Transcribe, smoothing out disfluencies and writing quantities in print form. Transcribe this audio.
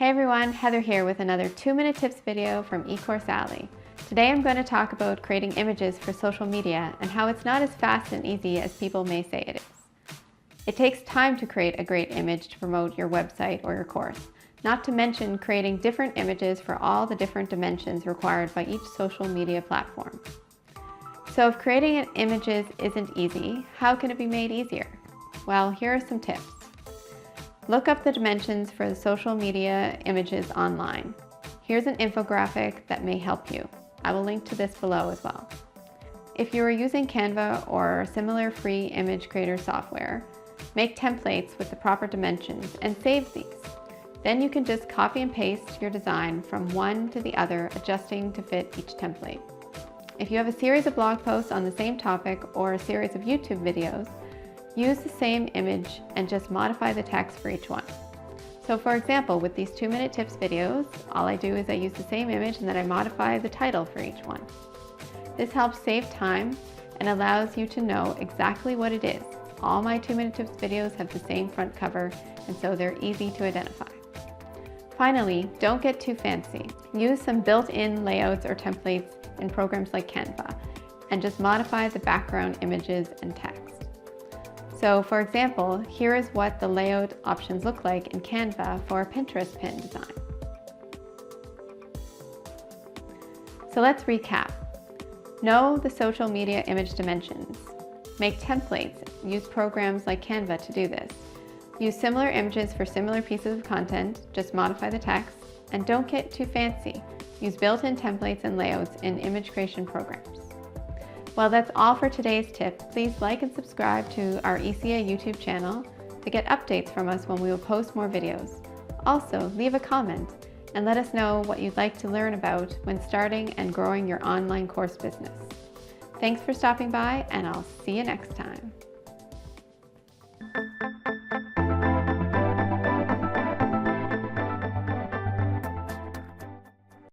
Hey everyone, Heather here with another 2-minute tips video from eCourse Alley. Today I'm going to talk about creating images for social media and how it's not as fast and easy as people may say it is. It takes time to create a great image to promote your website or your course, not to mention creating different images for all the different dimensions required by each social media platform. So if creating images isn't easy, how can it be made easier? Well, here are some tips. Look up the dimensions for the social media images online. Here's an infographic that may help you. I will link to this below as well. If you are using Canva or similar free image creator software, make templates with the proper dimensions and save these. Then you can just copy and paste your design from one to the other, adjusting to fit each template. If you have a series of blog posts on the same topic or a series of YouTube videos, use the same image and just modify the text for each one. So for example, with these 2-minute tips videos, all I do is I use the same image and then I modify the title for each one. This helps save time and allows you to know exactly what it is. All my 2-minute tips videos have the same front cover, and so they're easy to identify. Finally, don't get too fancy. Use some built-in layouts or templates in programs like Canva and just modify the background images and text. So for example, here is what the layout options look like in Canva for a Pinterest pin design. So let's recap. Know the social media image dimensions. Make templates. Use programs like Canva to do this. Use similar images for similar pieces of content, just modify the text, and don't get too fancy. Use built-in templates and layouts in image creation programs. Well, that's all for today's tip. Please like and subscribe to our ECA YouTube channel to get updates from us when we will post more videos. Also, leave a comment and let us know what you'd like to learn about when starting and growing your online course business. Thanks for stopping by, and I'll see you next time.